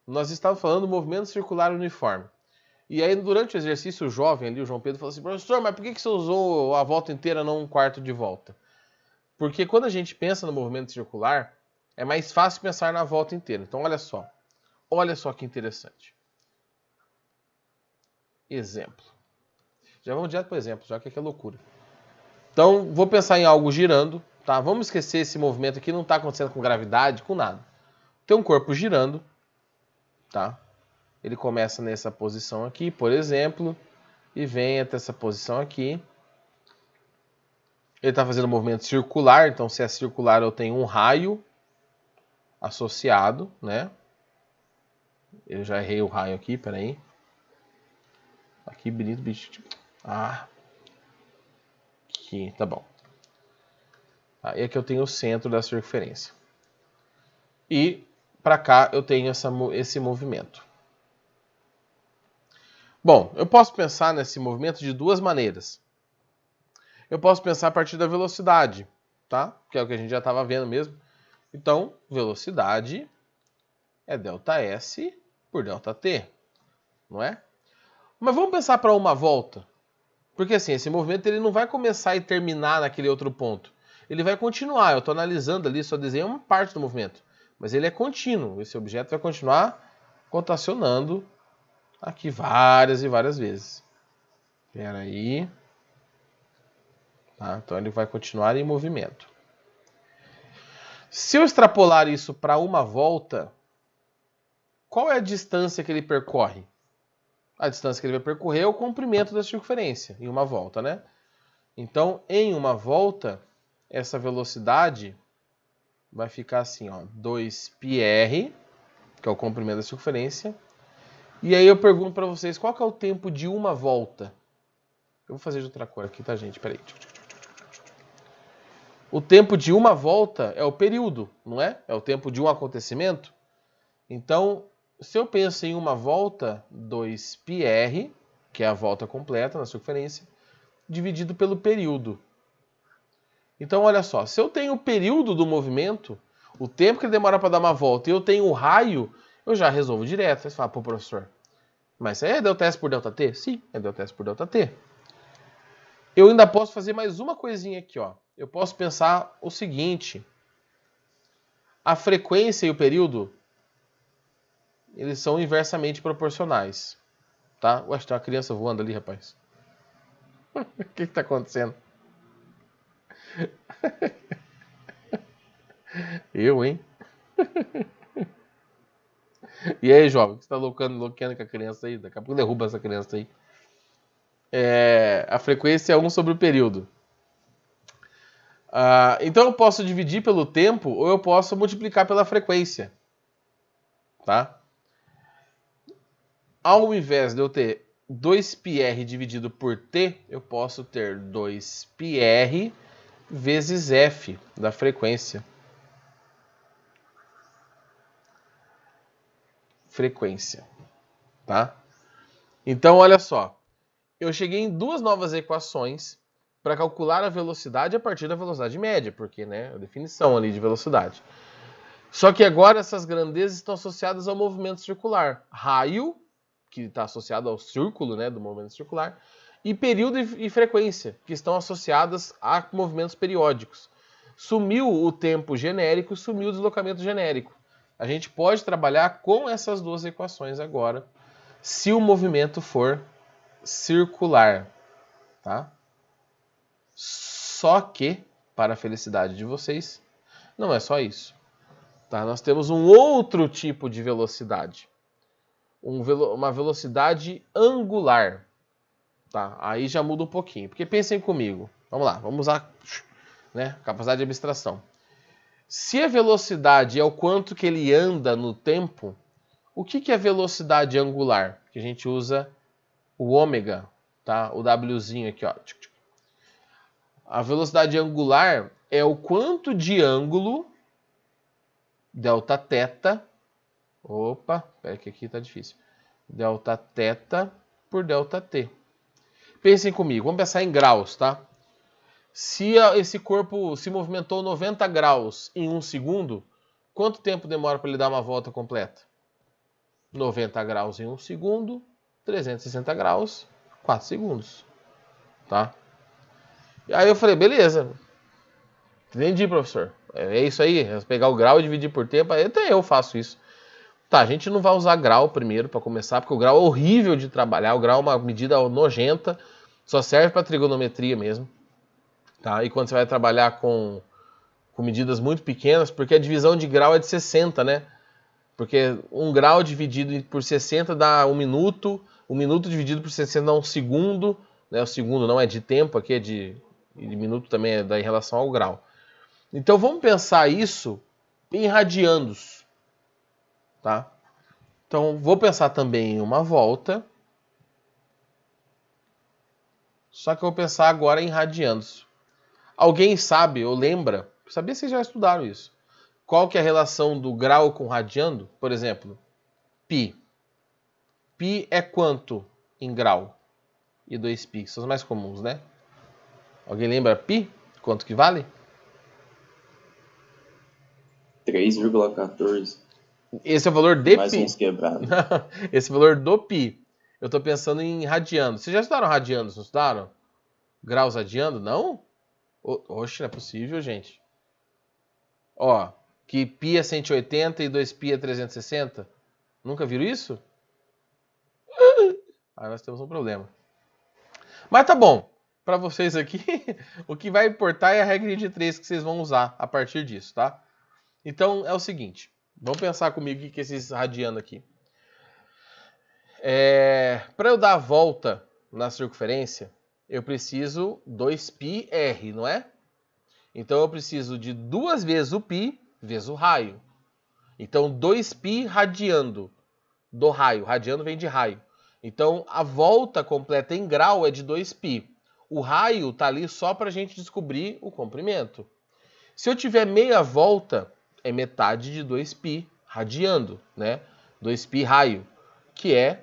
nós estávamos falando do movimento circular uniforme. E aí, durante o exercício, o jovem ali, o João Pedro, falou assim, professor, mas por que você usou a volta inteira, não um quarto de volta? Porque quando a gente pensa no movimento circular, é mais fácil pensar na volta inteira. Então, olha só que interessante. Exemplo. Já vamos direto para o exemplo, já que é loucura. Então, vou pensar em algo girando, tá? Vamos esquecer esse movimento aqui, não está acontecendo com gravidade, com nada. Tem um corpo girando, tá? Ele começa nessa posição aqui, por exemplo, e vem até essa posição aqui. Ele está fazendo um movimento circular, então se é circular eu tenho um raio associado, né? Eu já errei o raio aqui, peraí. Aqui, bonito, bicho. Ah. Aqui, tá bom. Aí aqui eu tenho o centro da circunferência. E para cá eu tenho esse movimento. Bom, eu posso pensar nesse movimento de duas maneiras. Eu posso pensar a partir da velocidade, tá? Que é o que a gente já estava vendo mesmo. Então, velocidade é ΔS por ΔT, não é? Mas vamos pensar para uma volta. Porque assim, esse movimento ele não vai começar e terminar naquele outro ponto. Ele vai continuar. Eu estou analisando ali, só desenho uma parte do movimento. Mas ele é contínuo. Esse objeto vai continuar rotacionando aqui várias e várias vezes. Espera aí. Tá? Então ele vai continuar em movimento. Se eu extrapolar isso para uma volta, qual é a distância que ele percorre? A distância que ele vai percorrer é o comprimento da circunferência em uma volta, né? Então, em uma volta, essa velocidade vai ficar assim, ó, 2πr, que é o comprimento da circunferência. E aí eu pergunto para vocês, qual que é o tempo de uma volta? Eu vou fazer de outra cor aqui, tá, gente? Peraí. O tempo de uma volta é o período, não é? É o tempo de um acontecimento. Então, se eu penso em uma volta, 2πr, que é a volta completa na circunferência, dividido pelo período. Então, olha só, se eu tenho o período do movimento, o tempo que ele demora para dar uma volta, e eu tenho o raio, eu já resolvo direto. Você fala, pô, professor, mas isso aí é ΔS por ΔT? Sim, é ΔS por ΔT. Eu ainda posso fazer mais uma coisinha aqui, ó. Eu posso pensar o seguinte: a frequência e o período, eles são inversamente proporcionais, tá? Ué, tem uma criança voando ali, rapaz. O que está acontecendo? Eu, hein? E aí, jovem, o que você tá louqueando com a criança aí? Daqui a pouco derruba essa criança aí. A frequência é 1 sobre o período. Então eu posso dividir pelo tempo ou eu posso multiplicar pela frequência. Tá? Ao invés de eu ter 2πr dividido por t, eu posso ter 2πr vezes f da frequência. Tá? Então, olha só. Eu cheguei em duas novas equações para calcular a velocidade a partir da velocidade média, porque, né, a definição ali de velocidade. Só que agora essas grandezas estão associadas ao movimento circular. Raio, que está associado ao círculo, né, do movimento circular, e período e frequência, que estão associadas a movimentos periódicos. Sumiu o tempo genérico, sumiu o deslocamento genérico. A gente pode trabalhar com essas duas equações agora, se o movimento for circular, tá? Só que, para a felicidade de vocês, não é só isso. Tá? Nós temos um outro tipo de velocidade. Uma velocidade angular. Tá? Aí já muda um pouquinho. Porque pensem comigo. Vamos lá, vamos usar, né, capacidade de abstração. Se a velocidade é o quanto que ele anda no tempo, o que é velocidade angular? Que a gente usa o ômega, tá? O Wzinho aqui, ó. A velocidade angular é o quanto de ângulo, Δθ, opa, pera que aqui tá difícil, Δθ por ΔT. Pensem comigo, vamos pensar em graus, tá? Se esse corpo se movimentou 90 graus em 1 segundo, quanto tempo demora para ele dar uma volta completa? 90 graus em 1 segundo, 360 graus, 4 segundos. Tá? E aí eu falei, beleza. Entendi, professor. É isso aí, é pegar o grau e dividir por tempo. Até eu faço isso. Tá, a gente não vai usar grau primeiro para começar, porque o grau é horrível de trabalhar. O grau é uma medida nojenta, só serve para trigonometria mesmo. Tá? E quando você vai trabalhar com medidas muito pequenas, porque a divisão de grau é de 60, né? Porque 1 grau dividido por 60 dá 1 minuto, 1 minuto dividido por 60 dá 1 segundo, né? O segundo não é de tempo, aqui é de minuto também, é em relação ao grau. Então vamos pensar isso em radianos, tá? Então vou pensar também em uma volta, só que eu vou pensar agora em radianos. Alguém sabe ou lembra? Sabia que vocês já estudaram isso. Qual que é a relação do grau com radiando? Por exemplo, π. Π é quanto em grau? E 2π, que são os mais comuns, né? Alguém lembra π? Quanto que vale? 3,14. Esse é o valor de Mais π. uns quebrados. Esse é o valor do π. Eu estou pensando em radiando. Vocês já estudaram radianos, não estudaram? Graus radiando? Não? Oxe, não é possível, gente. Ó, que π é 180 e 2π é 360. Nunca viram isso? Aí nós temos um problema. Mas tá bom. Para vocês aqui, o que vai importar é a regra de 3 que vocês vão usar a partir disso, tá? Então é o seguinte. Vamos pensar comigo o que é esses radiando aqui. Para eu dar a volta na circunferência, eu preciso 2πr, não é? Então eu preciso de 2 vezes o π vezes o raio. Então 2π radiando do raio. Radiando vem de raio. Então a volta completa em grau é de 2π. O raio está ali só para a gente descobrir o comprimento. Se eu tiver meia volta, é metade de 2π radiando, né? 2π raio, que é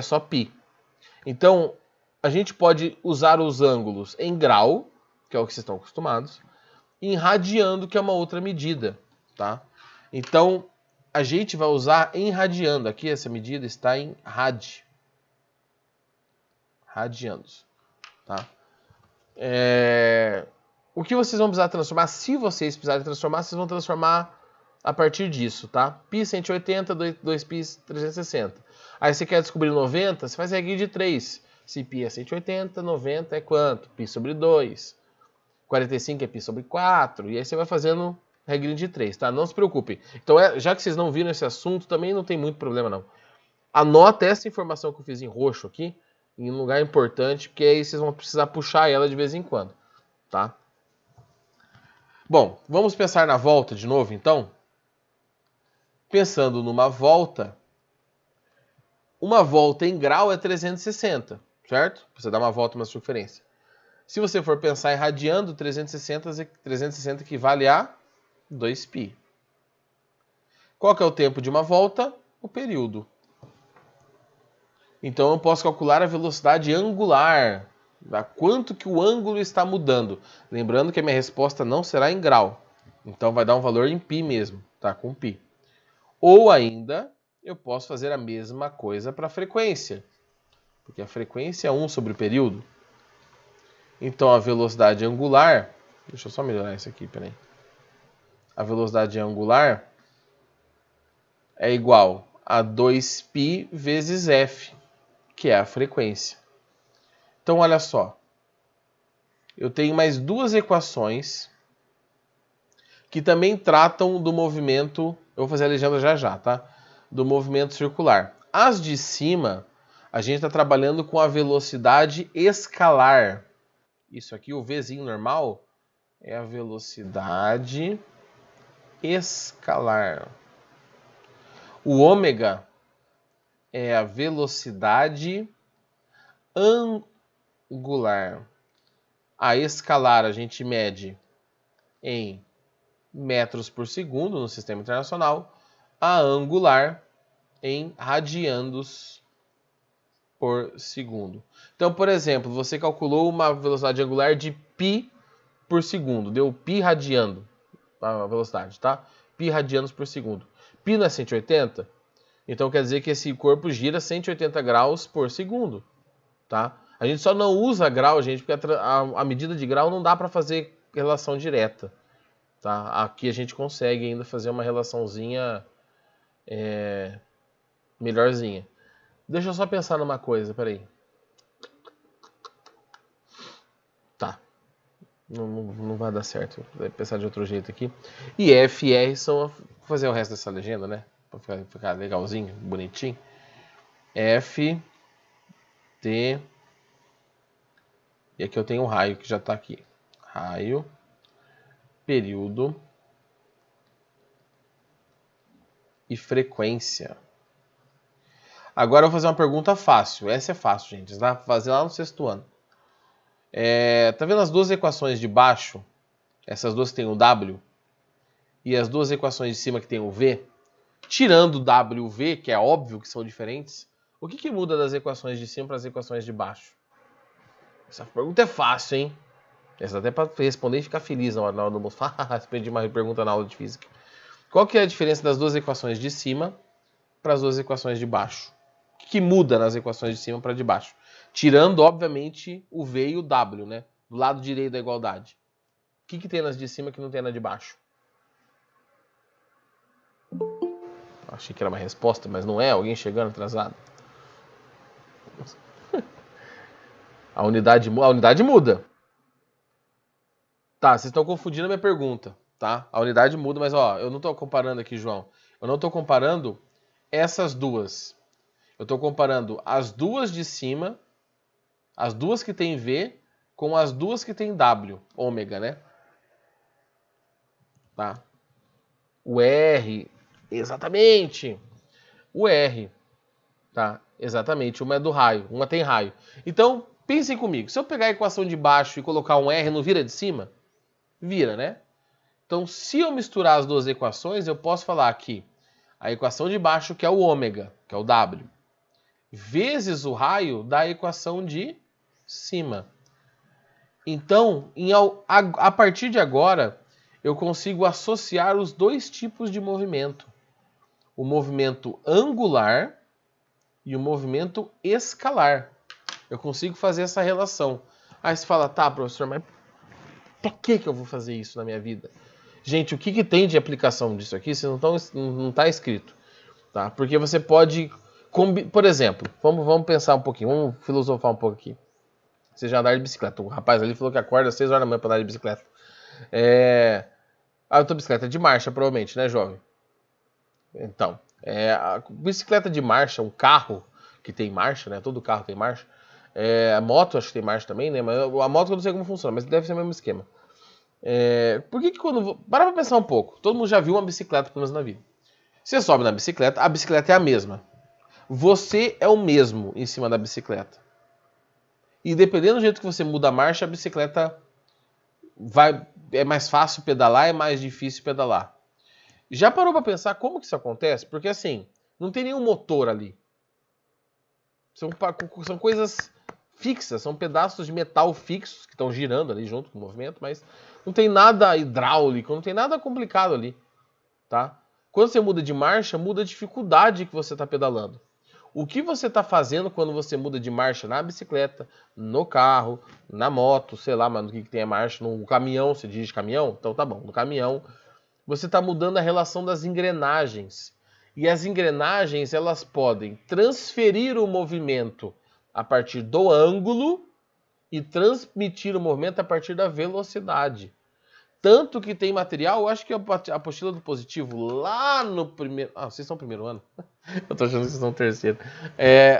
só π. Então, a gente pode usar os ângulos em grau, que é o que vocês estão acostumados, e em radiando, que é uma outra medida, tá? Então, a gente vai usar em radiando. Aqui essa medida está em radianos, tá? O que vocês vão precisar transformar, se vocês precisarem transformar, vocês vão transformar a partir disso, tá? Π 180, 2π 360. Aí você quer descobrir 90, você faz a regra de 3. Se π é 180, 90 é quanto? Π sobre 2. 45 é π sobre 4. E aí você vai fazendo regra de 3, tá? Não se preocupe. Então, já que vocês não viram esse assunto, também não tem muito problema, não. Anota essa informação que eu fiz em roxo aqui, em um lugar importante, porque aí vocês vão precisar puxar ela de vez em quando, tá? Bom, vamos pensar na volta de novo, então? Pensando numa volta, uma volta em grau é 360, certo? Você dá uma volta numa circunferência. Se você for pensar em radiando, 360 equivale a 2π. Qual que é o tempo de uma volta? O período. Então eu posso calcular a velocidade angular, a quanto que o ângulo está mudando. Lembrando que a minha resposta não será em grau. Então vai dar um valor em π mesmo, tá? Com π. Ou ainda, eu posso fazer a mesma coisa para a frequência. Porque a frequência é 1 sobre o período. Então a velocidade angular... Deixa eu só melhorar isso aqui, peraí. A velocidade angular é igual a 2π vezes f, que é a frequência. Então, olha só. Eu tenho mais duas equações que também tratam do movimento... Eu vou fazer a legenda já já, tá? Do movimento circular. As de cima, a gente está trabalhando com a velocidade escalar. Isso aqui, o Vzinho normal, é a velocidade escalar. O ômega é a velocidade angular. A escalar a gente mede em metros por segundo no sistema internacional. A angular em radiandos por segundo. Então, por exemplo, você calculou uma velocidade angular de π por segundo. Deu π radiando a velocidade, tá? Π radianos por segundo. Π não é 180? Então quer dizer que esse corpo gira 180 graus por segundo, tá? A gente só não usa grau, gente, porque a medida de grau não dá para fazer relação direta, tá? Aqui a gente consegue ainda fazer uma relaçãozinha melhorzinha. Deixa eu só pensar numa coisa, peraí. Tá. Não vai dar certo. Vou pensar de outro jeito aqui. E F e R são... Vou fazer o resto dessa legenda, né? Pra ficar legalzinho, bonitinho. F, T... E aqui eu tenho um raio que já tá aqui. Raio, período e frequência. Agora eu vou fazer uma pergunta fácil. Essa é fácil, gente. Você vai fazer lá no 6º ano. Tá vendo as duas equações de baixo? Essas duas que tem o W. E as duas equações de cima que tem o V? Tirando o W e o V, que é óbvio que são diferentes, o que muda das equações de cima para as equações de baixo? Essa pergunta é fácil, hein? Essa até para responder e ficar feliz na hora do almoço. Aprendi uma pergunta na aula de física. Qual que é a diferença das duas equações de cima para as duas equações de baixo? O que muda nas equações de cima para de baixo? Tirando, obviamente, o V e o W, né? Do lado direito da igualdade. O que tem nas de cima que não tem na de baixo? Achei que era uma resposta, mas não é. Alguém chegando atrasado. A unidade muda. Tá, vocês estão confundindo a minha pergunta, tá? A unidade muda, mas ó, eu não estou comparando aqui, João. Eu não estou comparando essas duas. Eu estou comparando as duas de cima, as duas que tem V, com as duas que tem W, ômega, né? Tá? O R, exatamente. O R, tá? Exatamente. Uma é do raio, uma tem raio. Então, pensem comigo. Se eu pegar a equação de baixo e colocar um R, não vira de cima? Vira, né? Então, se eu misturar as duas equações, eu posso falar aqui a equação de baixo, que é o ômega, que é o W, vezes o raio da equação de cima. Então, a partir de agora, eu consigo associar os dois tipos de movimento. O movimento angular e o movimento escalar. Eu consigo fazer essa relação. Aí você fala, tá, professor, mas pra que eu vou fazer isso na minha vida? Gente, o que tem de aplicação disso aqui? Não está escrito. Tá? Porque você pode... Por exemplo, vamos pensar um pouquinho, vamos filosofar um pouco aqui. Você já andar de bicicleta. O rapaz ali falou que acorda às 6 horas da manhã para andar de bicicleta. A tua bicicleta é de marcha, provavelmente, né, jovem? Então, a bicicleta de marcha, um carro que tem marcha, né? Todo carro tem marcha. A moto acho que tem marcha também, né? Mas a moto eu não sei como funciona, mas deve ser o mesmo esquema. Por que quando... Para pra pensar um pouco. Todo mundo já viu uma bicicleta, pelo menos na vida. Você sobe na bicicleta, a bicicleta é a mesma. Você é o mesmo em cima da bicicleta. E dependendo do jeito que você muda a marcha, a bicicleta é mais fácil pedalar, é mais difícil pedalar. Já parou para pensar como que isso acontece? Porque assim, não tem nenhum motor ali. São coisas fixas, são pedaços de metal fixos que estão girando ali junto com o movimento, mas não tem nada hidráulico, não tem nada complicado ali, tá? Quando você muda de marcha, muda a dificuldade que você está pedalando. O que você está fazendo quando você muda de marcha na bicicleta, no carro, na moto, sei lá, mas no que tem a marcha, no caminhão, você dirige caminhão? Então tá bom, no caminhão. Você está mudando a relação das engrenagens. E as engrenagens, elas podem transferir o movimento a partir do ângulo e transmitir o movimento a partir da velocidade. Tanto que tem material, eu acho que a apostila do positivo lá no primeiro... vocês estão no primeiro ano? Eu tô achando que vocês estão no terceiro.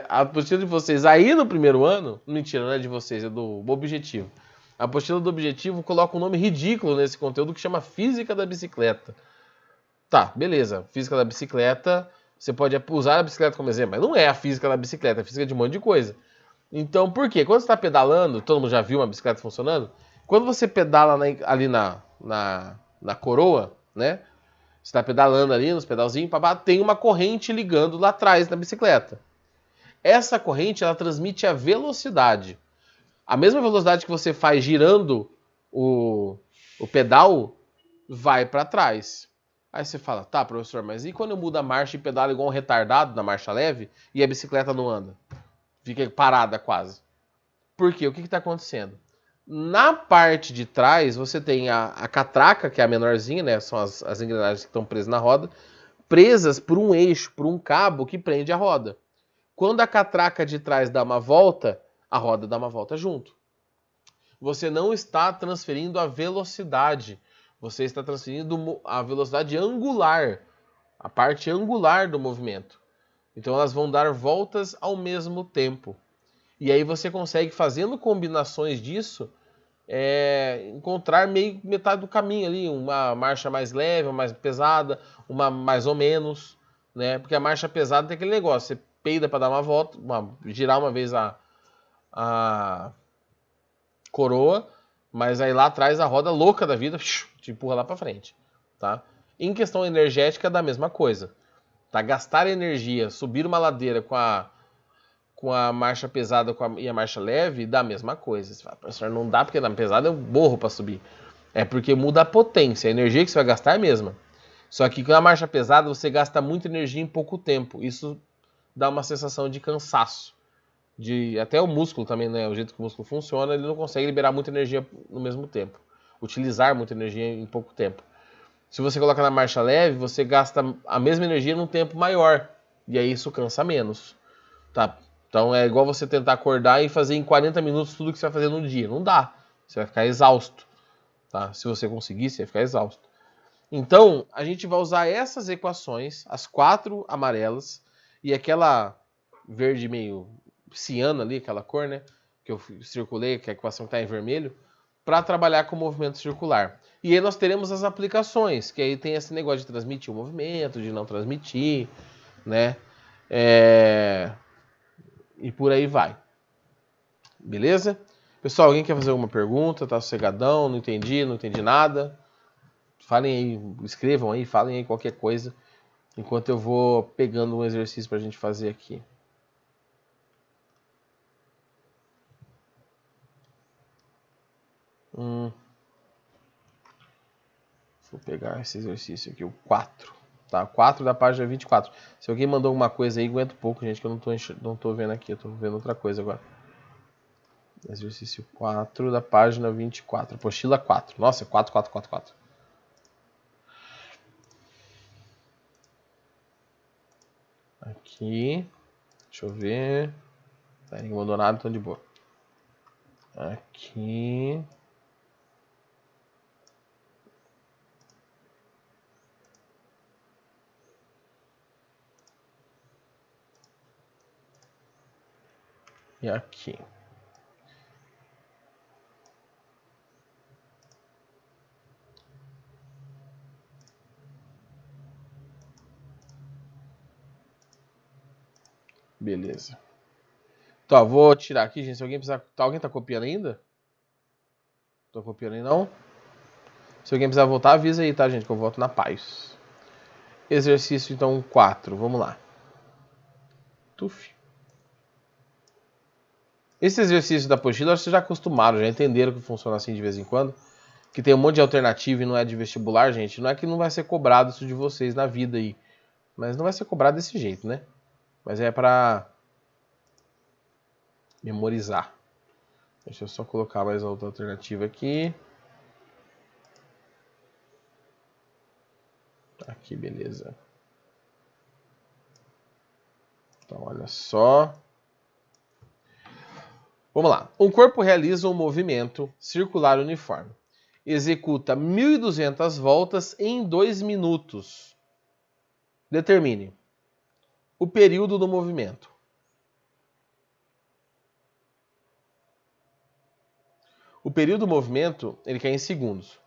A apostila de vocês aí no primeiro ano... Mentira, não é de vocês, é do objetivo. A apostila do objetivo coloca um nome ridículo nesse conteúdo que chama Física da Bicicleta. Tá, beleza. Física da bicicleta, você pode usar a bicicleta como exemplo, mas não é a física da bicicleta, é a física de um monte de coisa. Então, por quê? Quando você está pedalando, todo mundo já viu uma bicicleta funcionando? Quando você pedala ali na coroa, né? Você está pedalando ali nos pedalzinhos, tem uma corrente ligando lá atrás na bicicleta. Essa corrente, ela transmite a velocidade. A mesma velocidade que você faz girando o pedal vai para trás. Aí você fala, tá, professor, mas e quando eu mudo a marcha e pedalo igual um retardado na marcha leve e a bicicleta não anda? Fica parada quase. Por quê? O que está acontecendo? Na parte de trás, você tem a catraca, que é a menorzinha, né? São as engrenagens que estão presas na roda, presas por um eixo, por um cabo que prende a roda. Quando a catraca de trás dá uma volta, a roda dá uma volta junto. Você não está transferindo a velocidade, você está transferindo a velocidade angular, a parte angular do movimento. Então elas vão dar voltas ao mesmo tempo. E aí você consegue, fazendo combinações disso, encontrar meio metade do caminho ali, uma marcha mais leve, uma mais pesada, uma mais ou menos, né? Porque a marcha pesada tem aquele negócio, você peida para dar uma volta, girar uma vez a coroa, mas aí lá atrás a roda louca da vida te empurra lá para frente, tá? Em questão energética, da mesma coisa, tá? Gastar energia, subir uma ladeira com a marcha pesada e a marcha leve, dá a mesma coisa. Você fala, professor, não dá porque na pesada eu morro para subir. É porque muda a potência, a energia que você vai gastar é a mesma. Só que com a marcha pesada você gasta muita energia em pouco tempo. Isso dá uma sensação de cansaço. Até o músculo também, né? O jeito que o músculo funciona, ele não consegue liberar muita energia no mesmo tempo. Utilizar muita energia em pouco tempo. Se você coloca na marcha leve, você gasta a mesma energia num tempo maior. E aí isso cansa menos. Tá? Então é igual você tentar acordar e fazer em 40 minutos tudo que você vai fazer no dia. Não dá. Você vai ficar exausto. Tá? Se você conseguir, você vai ficar exausto. Então, a gente vai usar essas equações, as 4 amarelas, e aquela verde meio ciano ali, aquela cor, né? Que eu circulei, que é a equação que está em vermelho, para trabalhar com o movimento circular. E aí nós teremos as aplicações, que aí tem esse negócio de transmitir o movimento, de não transmitir, né? E por aí vai. Beleza? Pessoal, alguém quer fazer alguma pergunta? Tá sossegadão? Não entendi nada? Falem aí, escrevam aí, falem aí qualquer coisa, enquanto eu vou pegando um exercício pra gente fazer aqui. Vou pegar esse exercício aqui, o 4. Tá? 4 da página 24. Se alguém mandou alguma coisa aí, aguenta um pouco, gente, que eu não tô vendo aqui, eu tô vendo outra coisa agora. Exercício 4 da página 24. Apostila 4. Nossa, 4, 4, 4, 4. Aqui. Deixa eu ver. Ninguém mandou nada, então de boa. Aqui. E aqui. Beleza. Tá, vou tirar aqui, gente. Se alguém precisar. Alguém tá copiando ainda? Tô copiando aí não? Se alguém precisar voltar, avisa aí, tá, gente? Que eu volto na paz. Exercício, então, 4. Vamos lá. Tuf. Esse exercício da apostila, acho que vocês já acostumaram, já entenderam que funciona assim de vez em quando. Que tem um monte de alternativa e não é de vestibular, gente. Não é que não vai ser cobrado isso de vocês na vida aí. Mas não vai ser cobrado desse jeito, né? Mas é pra memorizar. Deixa eu só colocar mais outra alternativa aqui. Aqui, beleza. Então, olha só. Vamos lá. Um corpo realiza um movimento circular uniforme. Executa 1.200 voltas em 2 minutos. Determine o período do movimento. O período do movimento, ele quer em segundos.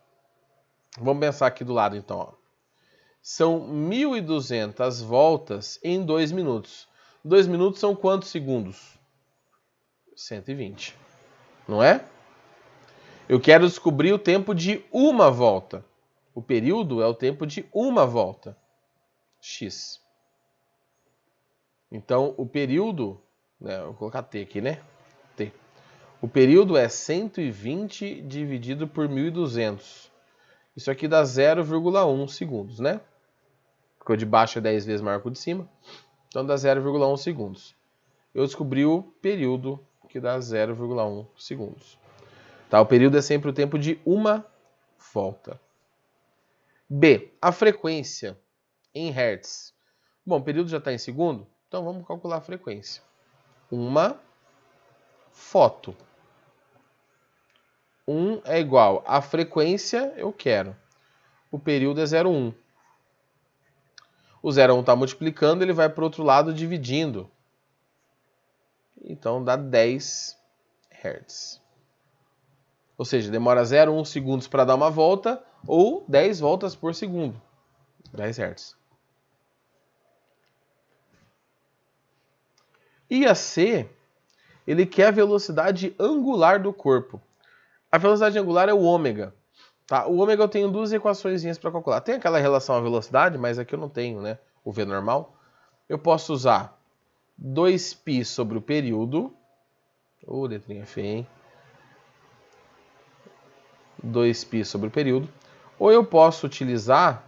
Vamos pensar aqui do lado, então. Ó. São 1.200 voltas em 2 minutos. 2 minutos são quantos segundos? 120. Não é? Eu quero descobrir o tempo de uma volta. O período é o tempo de uma volta. X. Então, o período... Né, vou colocar T aqui, né? T. O período é 120 dividido por 1.200. Isso aqui dá 0,1 segundos, né? porque o de baixo é 10 vezes maior que o de cima. Então dá 0,1 segundos. Eu descobri o período, que dá 0,1 segundos. Tá? O período é sempre o tempo de uma volta. B, a frequência em hertz. Bom, o período já está em segundo, então vamos calcular a frequência. Uma foto. 1 é igual a frequência, eu quero. O período é 0,1. O 0,1 está multiplicando, ele vai para o outro lado dividindo. Então dá 10 Hz. Ou seja, demora 0,1 segundos para dar uma volta ou 10 voltas por segundo. 10 Hz. E a C, ele quer a velocidade angular do corpo. A velocidade angular é o ômega. Tá? O ômega eu tenho duas equações para calcular. Tem aquela relação à velocidade, mas aqui eu não tenho, né? O V normal. Eu posso usar 2π sobre o período. Letrinha feia, hein? 2π sobre o período. Ou eu posso utilizar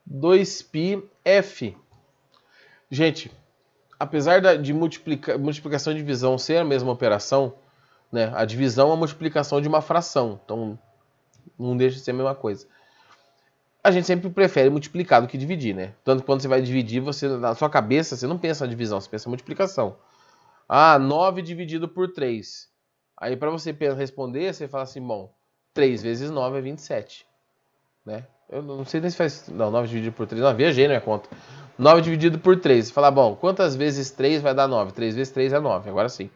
2πf. Gente, apesar de multiplicação e divisão ser a mesma operação, né? A divisão é a multiplicação de uma fração. Então, não deixa de ser a mesma coisa. A gente sempre prefere multiplicar do que dividir, né? Tanto que quando você vai dividir, você, na sua cabeça, você não pensa na divisão, você pensa na multiplicação. 9 dividido por 3. Aí, para você responder, você fala assim, bom, 3 vezes 9 é 27. Né? Eu não sei nem se faz... Não, 9 dividido por 3. Não, viajei na minha conta. 9 dividido por 3. Você fala, bom, quantas vezes 3 vai dar 9? 3 vezes 3 é 9. Agora sim.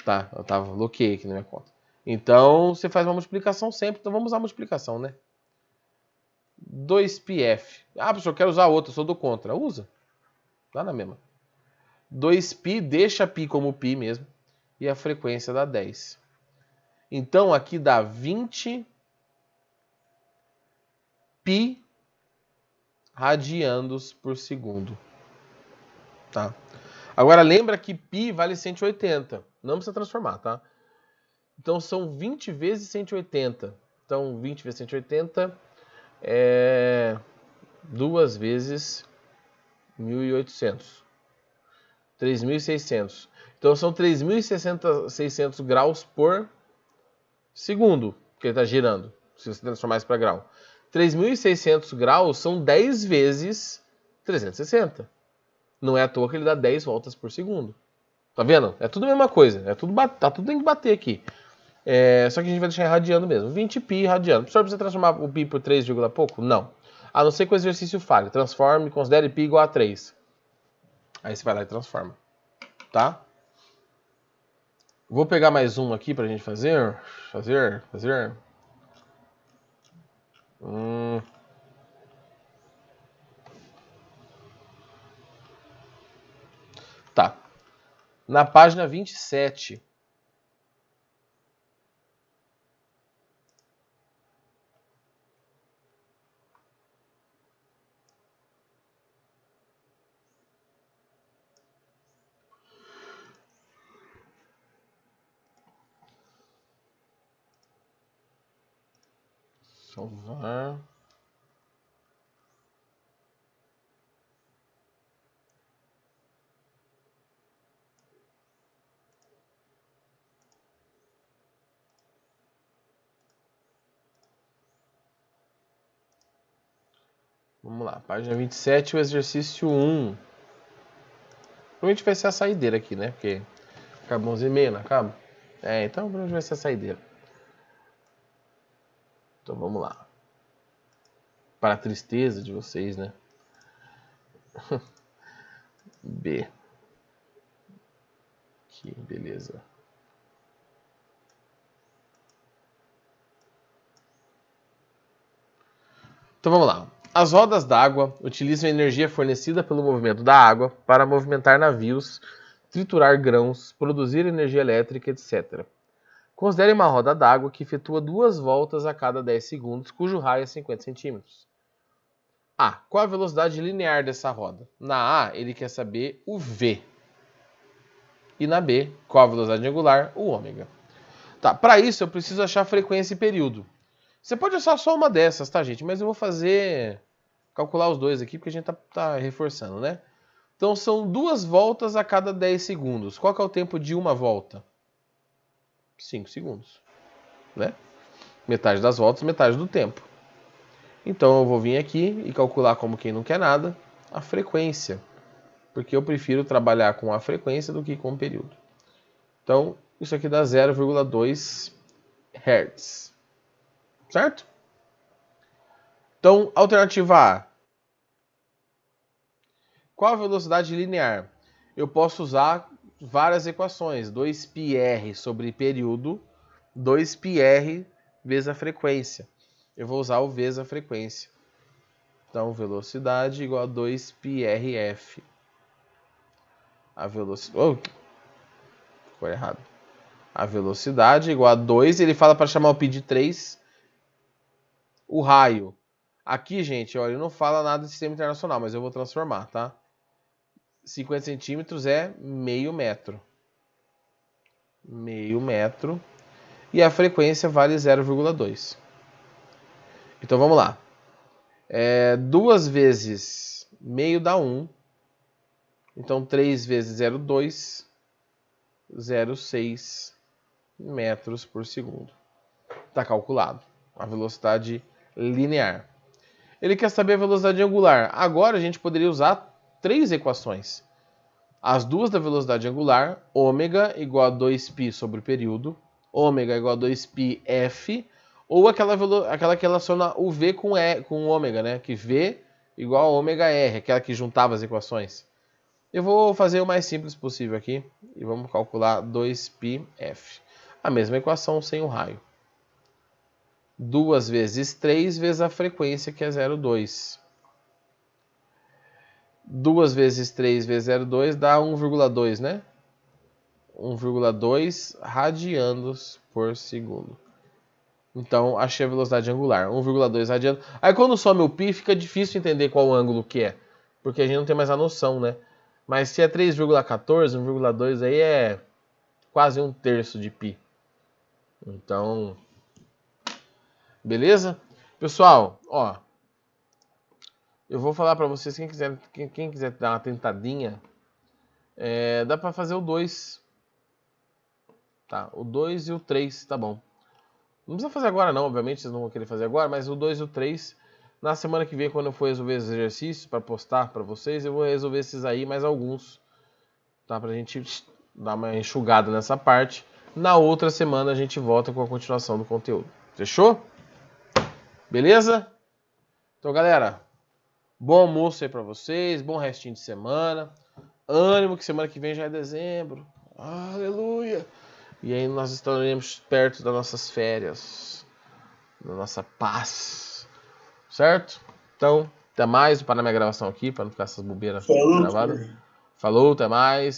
Tá, eu tava bloqueei aqui na minha conta. Então, você faz uma multiplicação sempre. Então, vamos usar a multiplicação, né? 2πf. Professor, eu quero usar outra, eu sou do contra. Usa. Dá na mesma. 2π, deixa π como π mesmo. E a frequência dá 10. Então, aqui dá 20 π radianos por segundo. Tá? Agora, lembra que π vale 180. Não precisa transformar, tá? Então, são 20 vezes 180. Então, 20 vezes 180 é 2 vezes 1.800. 3.600. Então, são 3.600 graus por segundo que ele está girando, se você transformar isso para grau. 3.600 graus são 10 vezes 360. Não é à toa que ele dá 10 voltas por segundo. Tá vendo? É tudo a mesma coisa. Tá tudo tem que bater aqui. Só que a gente vai deixar radiando mesmo. 20π radiando. Professor, precisa transformar o π por 3, pouco? Não. A não ser que o exercício fale. Transforme, considere π igual a 3. Aí você vai lá e transforma. Tá? Vou pegar mais um aqui pra gente fazer. Tá. Na página 27. Salvar. Vamos lá, página 27, o exercício 1. Provavelmente vai ser a saideira aqui, né? Porque acaba 11h30, não acaba? Então provavelmente vai ser a saideira. Então vamos lá. Para a tristeza de vocês, né? B. Aqui, beleza. Então vamos lá. As rodas d'água utilizam a energia fornecida pelo movimento da água para movimentar navios, triturar grãos, produzir energia elétrica, etc. Considere uma roda d'água que efetua 2 voltas a cada 10 segundos, cujo raio é 50 centímetros. A. Qual a velocidade linear dessa roda? Na A, ele quer saber o V. E na B, qual a velocidade angular? O ômega. Tá, para isso eu preciso achar frequência e período. Você pode achar só uma dessas, tá, gente? Mas eu vou fazer calcular os dois aqui, porque a gente tá reforçando, né? Então, são 2 voltas a cada 10 segundos. Qual que é o tempo de uma volta? 5 segundos, né? Metade das voltas, metade do tempo. Então, eu vou vir aqui e calcular, como quem não quer nada, a frequência. Porque eu prefiro trabalhar com a frequência do que com o período. Então, isso aqui dá 0,2 Hz. Certo? Então, alternativa A. Qual a velocidade linear? Eu posso usar várias equações. 2πr sobre período, 2πr vezes a frequência. Eu vou usar o vezes a frequência. Então, velocidade igual a 2πrf. A velocidade... Oh, ficou errado. A velocidade igual a 2. Ele fala para chamar o π de 3. O raio. Aqui, gente, olha, ele não fala nada de sistema internacional, mas eu vou transformar, tá? 50 centímetros é meio metro. Meio metro. E a frequência vale 0,2. Então vamos lá. 2 vezes meio dá 1. Então 3 vezes 0,2, 0,6 metros por segundo. Está calculado. A velocidade linear. Ele quer saber a velocidade angular. Agora a gente poderia usar 3 equações. As duas da velocidade angular, ômega igual a 2π sobre o período, ômega igual a 2πf, ou aquela que relaciona o v com o ômega, né? Que v igual a ômega r, aquela que juntava as equações. Eu vou fazer o mais simples possível aqui e vamos calcular 2πf. A mesma equação sem o raio. 2 vezes 3 vezes a frequência, que é 0,2. 2 vezes 3 vezes 0,2 dá 1,2, né? 1,2 radianos por segundo. Então, achei a velocidade angular. 1,2 radianos. Aí, quando some o π, fica difícil entender qual ângulo que é. Porque a gente não tem mais a noção, né? Mas se é 3,14, 1,2 aí é quase 1/3 de π. Então, beleza? Pessoal, ó. Eu vou falar para vocês, quem quiser dar uma tentadinha, dá para fazer o 2. Tá, o 2 e o 3, tá bom. Não precisa fazer agora não, obviamente, vocês não vão querer fazer agora, mas o 2 e o 3, na semana que vem, quando eu for resolver esses exercícios para postar para vocês, eu vou resolver esses aí, mais alguns, tá? Pra gente dar uma enxugada nessa parte. Na outra semana a gente volta com a continuação do conteúdo. Fechou? Beleza? Então, galera, bom almoço aí para vocês, bom restinho de semana. Ânimo que semana que vem já é dezembro. Aleluia! E aí nós estaremos perto das nossas férias, da nossa paz, certo? Então, até mais. Vou parar minha gravação aqui para não ficar essas bobeiras gravadas. Falou, até mais.